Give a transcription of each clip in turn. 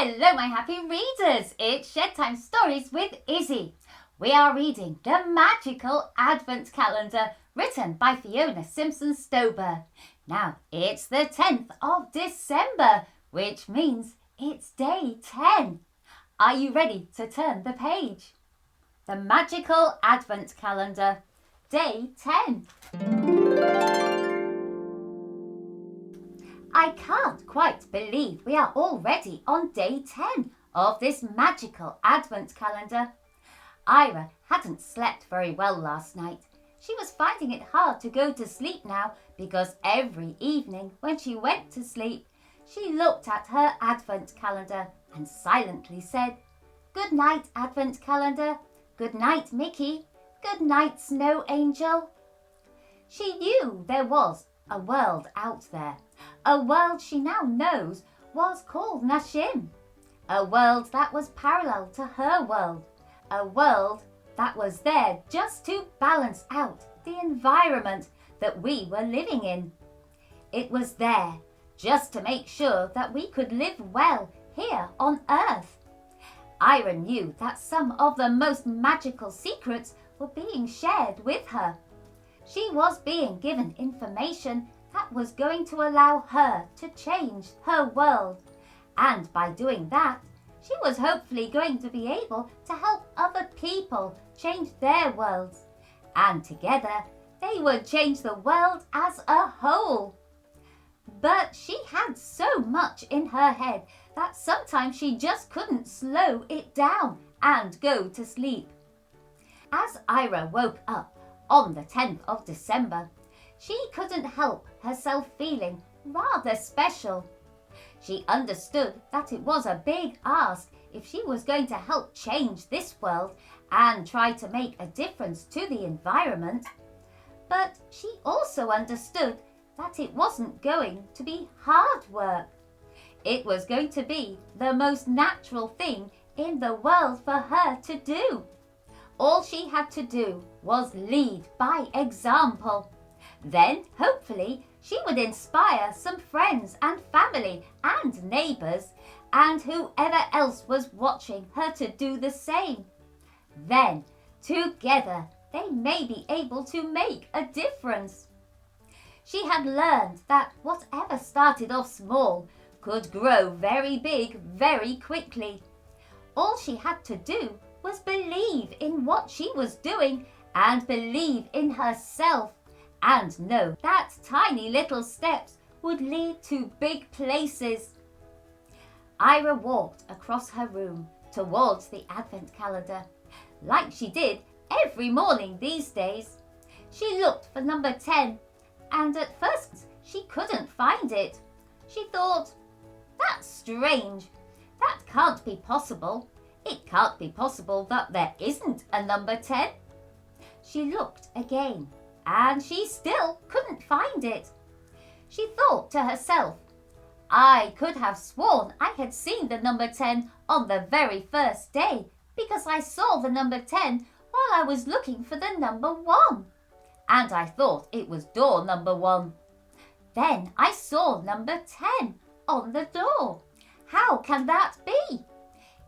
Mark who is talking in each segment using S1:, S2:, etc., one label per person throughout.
S1: Hello my happy readers, it's Shed Time Stories with Issy. We are reading The Magical Advent Calendar written by Fiona Simpson-Stober. Now it's the 10th of December, which means it's day 10. Are you ready to turn the page? The Magical Advent Calendar, day 10. I can't quite believe we are already on day 10 of this magical Advent calendar. Ayria hadn't slept very well last night. She was finding it hard to go to sleep now because every evening when she went to sleep, she looked at her Advent calendar and silently said, "Good night, Advent calendar. Good night, Micky. Good night, Snow Angel." She knew there was a world out there. A world she now knows was called Nashim. A world that was parallel to her world. A world that was there just to balance out the environment that we were living in. It was there just to make sure that we could live well here on Earth. Ayria knew that some of the most magical secrets were being shared with her. She was being given information that was going to allow her to change her world. And by doing that, she was hopefully going to be able to help other people change their worlds. And together, they would change the world as a whole. But she had so much in her head that sometimes she just couldn't slow it down and go to sleep. As Ayria woke up on the 10th of December, she couldn't help herself feeling rather special. She understood that it was a big ask if she was going to help change this world and try to make a difference to the environment. But she also understood that it wasn't going to be hard work. It was going to be the most natural thing in the world for her to do. All she had to do was lead by example. Then, hopefully, she would inspire some friends and family and neighbours and whoever else was watching her to do the same. Then, together, they may be able to make a difference. She had learned that whatever started off small could grow very big very quickly. All she had to do was believe in what she was doing and believe in herself. And know that tiny little steps would lead to big places. Ayria walked across her room towards the Advent calendar, like she did every morning these days. She looked for number 10, and at first she couldn't find it. She thought, "That's strange. That can't be possible. It can't be possible that there isn't a number 10. She looked again, and she still couldn't find it. She thought to herself, "I could have sworn I had seen the number 10 on the very first day because I saw the number 10 while I was looking for the number 1. And I thought it was door number 1. Then I saw number 10 on the door. How can that be?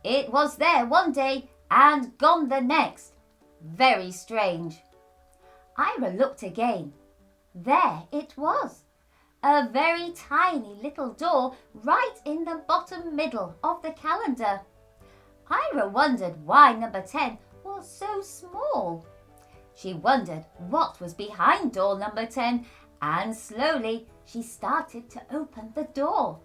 S1: It was there one day and gone the next. Very strange." Ayria looked again. There it was, a very tiny little door right in the bottom middle of the calendar. Ayria wondered why number 10 was so small. She wondered what was behind door number 10, and slowly she started to open the door.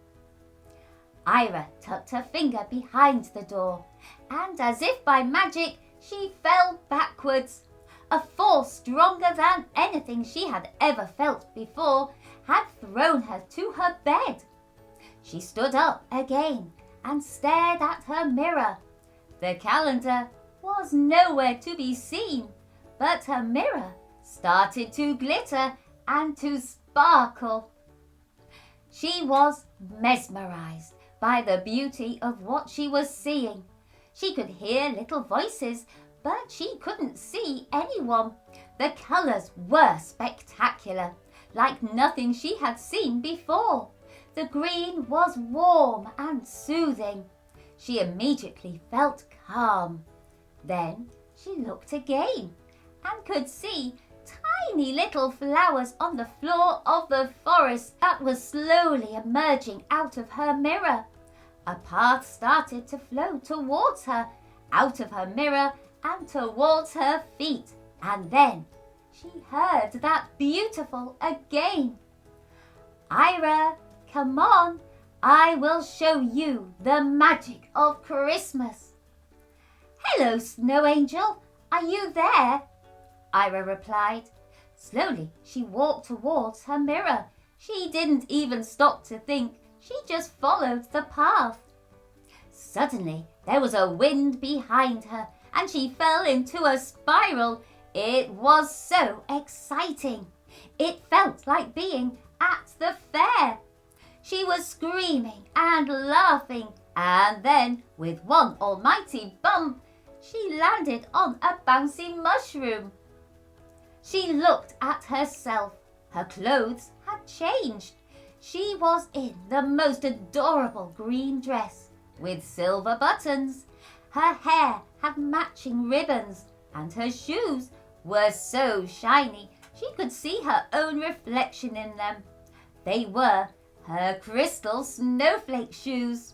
S1: Ayria tucked her finger behind the door, and as if by magic, she fell backwards. A force stronger than anything she had ever felt before had thrown her to her bed. She stood up again and stared at her mirror. The calendar was nowhere to be seen, but her mirror started to glitter and to sparkle. She was mesmerized by the beauty of what she was seeing. She could hear little voices, but she couldn't see anyone. The colours were spectacular, like nothing she had seen before. The green was warm and soothing. She immediately felt calm. Then she looked again and could see tiny little flowers on the floor of the forest that was slowly emerging out of her mirror. A path started to flow towards her, out of her mirror and towards her feet. And then she heard that beautiful again. Ayria, come on, I will show you the magic of Christmas. Hello, Snow Angel, are you there? Ayria replied. Slowly she walked towards her mirror. She didn't even stop to think, she just followed the path. Suddenly there was a wind behind her and she fell into a spiral. It was so exciting. It felt like being at the fair. She was screaming and laughing, and then with one almighty bump, she landed on a bouncy mushroom. She looked at herself. Her clothes had changed. She was in the most adorable green dress with silver buttons. Her hair had matching ribbons, and her shoes were so shiny she could see her own reflection in them. They were her crystal snowflake shoes.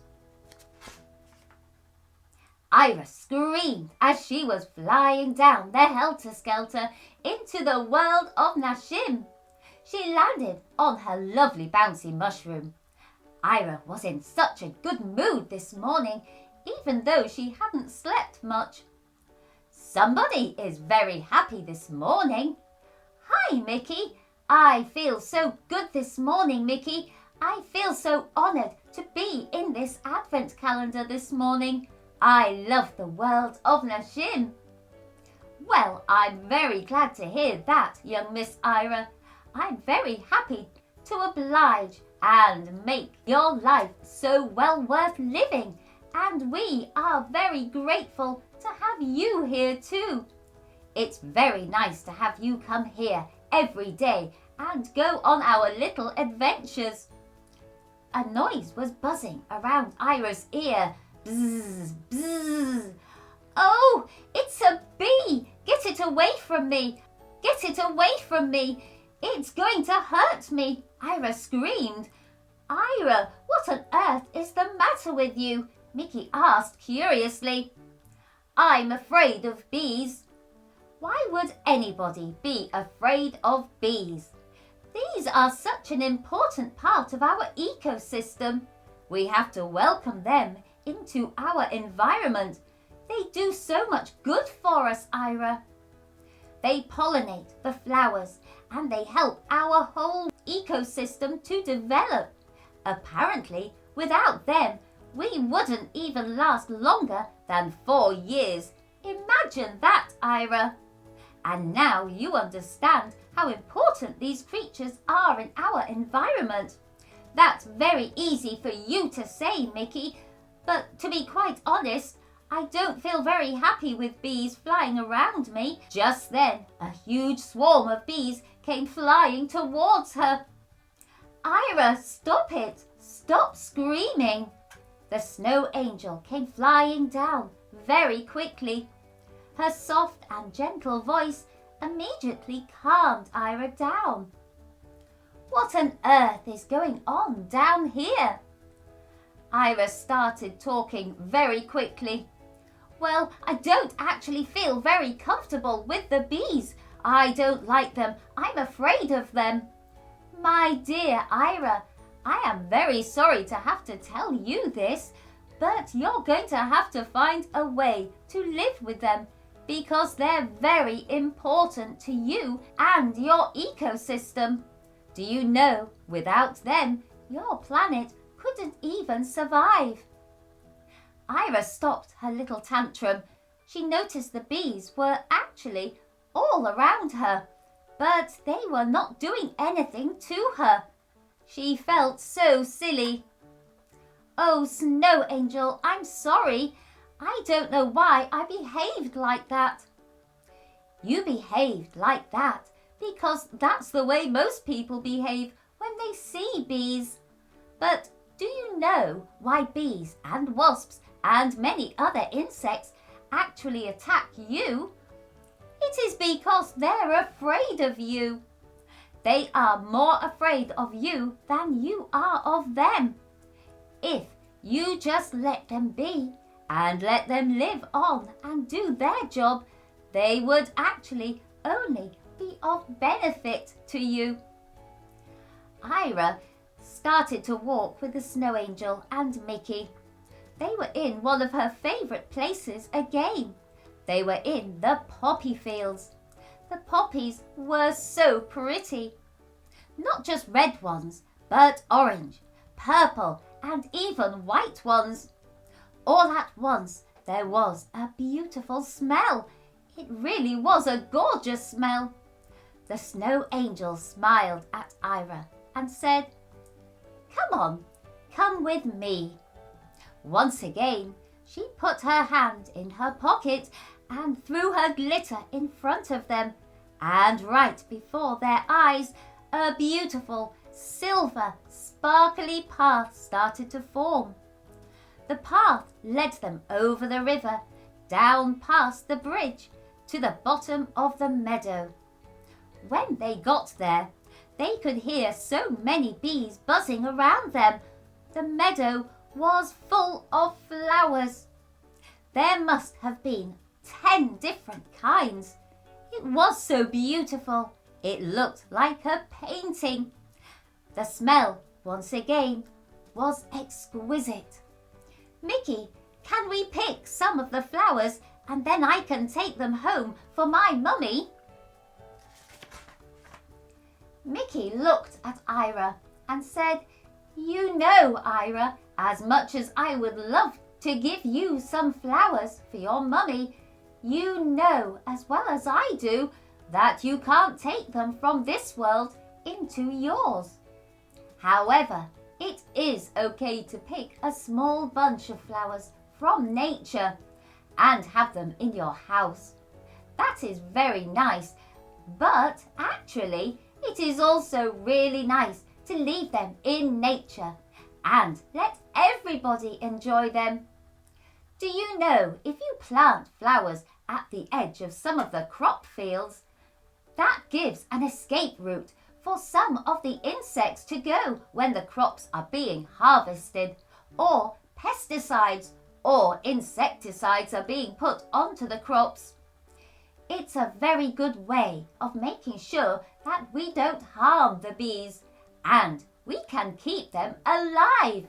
S1: Ayria screamed as she was flying down the helter-skelter into the world of Nashim. She landed on her lovely bouncy mushroom. Ayria was in such a good mood this morning, even though she hadn't slept much. Somebody is very happy this morning. Hi, Micky. I feel so good this morning, Micky. I feel so honoured to be in this advent calendar this morning. I love the world of Nashim. Well, I'm very glad to hear that, young Miss Ayria. I'm very happy to oblige and make your life so well worth living. And we are very grateful to have you here too. It's very nice to have you come here every day and go on our little adventures. A noise was buzzing around Ayria's ear. Bzzz, bzzz. Oh, it's a bee! Get it away from me! Get it away from me! It's going to hurt me! Ayria screamed. Ayria, what on earth is the matter with you? Micky asked curiously. I'm afraid of bees. Why would anybody be afraid of bees? These are such an important part of our ecosystem. We have to welcome them into our environment. They do so much good for us, Ayria. They pollinate the flowers and they help our whole ecosystem to develop. Apparently, without them, we wouldn't even last longer than 4 years. Imagine that, Ayria. And now you understand how important these creatures are in our environment. That's very easy for you to say, Micky, but to be quite honest, I don't feel very happy with bees flying around me. Just then, a huge swarm of bees came flying towards her. Ayria, stop it! Stop screaming! The Snow Angel came flying down very quickly. Her soft and gentle voice immediately calmed Ayria down. What on earth is going on down here? Ayria started talking very quickly. Well, I don't actually feel very comfortable with the bees. I don't like them. I'm afraid of them. My dear Ayria, I am very sorry to have to tell you this, but you're going to have to find a way to live with them because they're very important to you and your ecosystem. Do you know, without them, your planet couldn't even survive. Ayria stopped her little tantrum. She noticed the bees were actually all around her, but they were not doing anything to her. She felt so silly. Oh, Snow Angel, I'm sorry. I don't know why I behaved like that. You behaved like that because that's the way most people behave when they see bees. But do you know why bees and wasps and many other insects actually attack you, it is because they're afraid of you. They are more afraid of you than you are of them. If you just let them be and let them live on and do their job, they would actually only be of benefit to you. Ayria started to walk with the Snow Angel and Micky. They were in one of her favourite places again. They were in the poppy fields. The poppies were so pretty. Not just red ones, but orange, purple, and even white ones. All at once there was a beautiful smell. It really was a gorgeous smell. The Snow Angel smiled at Ayria and said, "Come on, come with me." Once again, she put her hand in her pocket and threw her glitter in front of them, and right before their eyes, a beautiful silver sparkly path started to form. The path led them over the river, down past the bridge, to the bottom of the meadow. When they got there, they could hear so many bees buzzing around them. The meadow was full of flowers. There must have been 10 different kinds. It was so beautiful. It looked like a painting. The smell, once again, was exquisite. "Micky, can we pick some of the flowers and then I can take them home for my mummy?" Micky looked at Ayria and said, "You know, Ayria, as much as I would love to give you some flowers for your mummy, you know as well as I do that you can't take them from this world into yours. However, it is okay to pick a small bunch of flowers from nature and have them in your house. That is very nice, but actually it is also really nice to leave them in nature and let everybody enjoy them. Do you know if you plant flowers at the edge of some of the crop fields, that gives an escape route for some of the insects to go when the crops are being harvested, or pesticides or insecticides are being put onto the crops. It's a very good way of making sure that we don't harm the bees and we can keep them alive.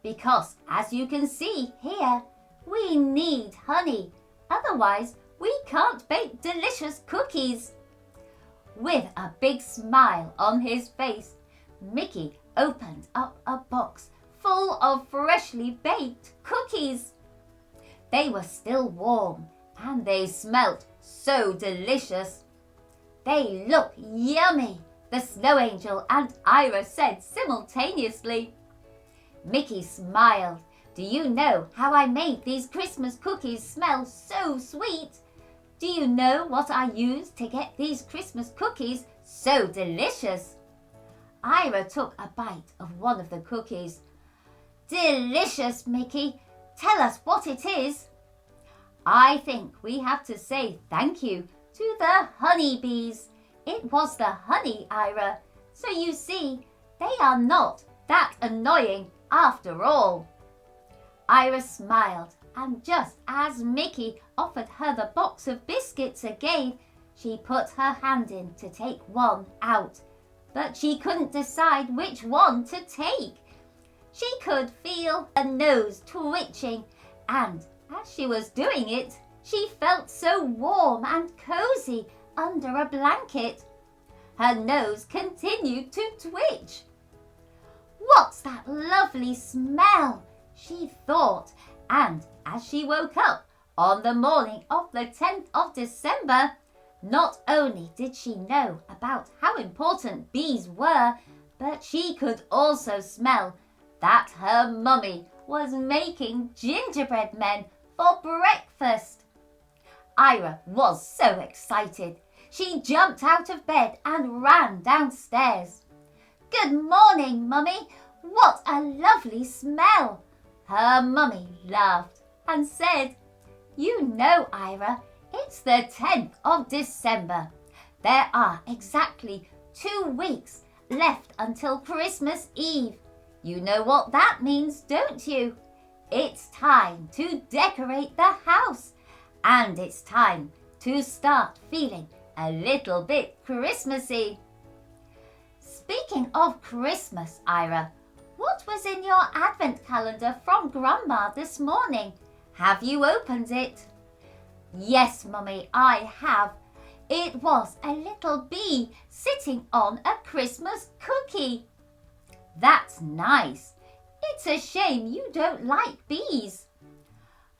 S1: Because as you can see here, we need honey, otherwise we can't bake delicious cookies." With a big smile on his face, Micky opened up a box full of freshly baked cookies. They were still warm and they smelt so delicious. "They look yummy," the Snow Angel and Ayria said simultaneously. Micky smiled. "Do you know how I made these Christmas cookies smell so sweet? Do you know what I used to get these Christmas cookies so delicious?" Ayria took a bite of one of the cookies. "Delicious, Micky. Tell us what it is." "I think we have to say thank you to the honeybees. It was the honey, Ayria. So you see, they are not that annoying after all." Ayria smiled, and just as Micky offered her the box of biscuits again, she put her hand in to take one out. But she couldn't decide which one to take. She could feel her nose twitching, and as she was doing it, she felt so warm and cozy under a blanket. Her nose continued to twitch. "What's that lovely smell?" she thought, and as she woke up on the morning of the 10th of December, not only did she know about how important bees were, but she could also smell that her mummy was making gingerbread men for breakfast. Ayria was so excited. She jumped out of bed and ran downstairs. "Good morning, Mummy. What a lovely smell. Her mummy laughed and said, "You know, Ayria, it's the 10th of December. There are exactly 2 weeks left until Christmas Eve. You know what that means, don't you? It's time to decorate the house, and it's time to start feeling a little bit Christmassy." Speaking of Christmas, Ayria, what was in your advent calendar from Grandma this morning? Have you opened it? Yes, Mummy, I have. It was a little bee sitting on a Christmas cookie. That's nice. It's a shame you don't like bees.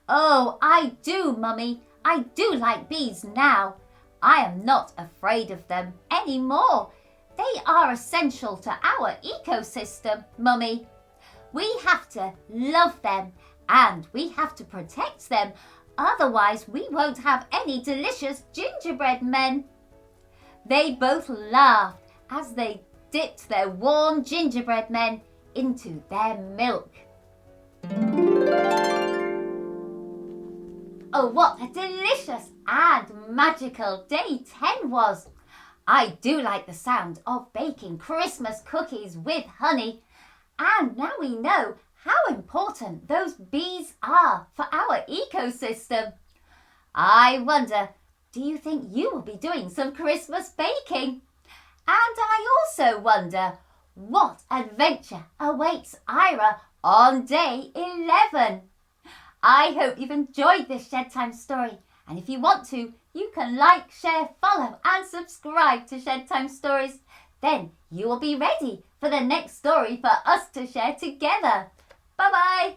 S1: Oh, I do, Mummy. I do like bees now. I am not afraid of them anymore. They are essential to our ecosystem, Mummy. We have to love them and we have to protect them. Otherwise, we won't have any delicious gingerbread men. They both laughed as they dipped their warm gingerbread men into their milk. Oh, what a delicious and magical day 10 was. I do like the sound of baking Christmas cookies with honey. And now we know how important those bees are for our ecosystem. I wonder, do you think you will be doing some Christmas baking? And I also wonder, what adventure awaits Ayria on day 11? I hope you've enjoyed this Shed Time story. And if you want to, you can like, share, follow and subscribe to Shed Time Stories. Then you will be ready for the next story for us to share together. Bye-bye.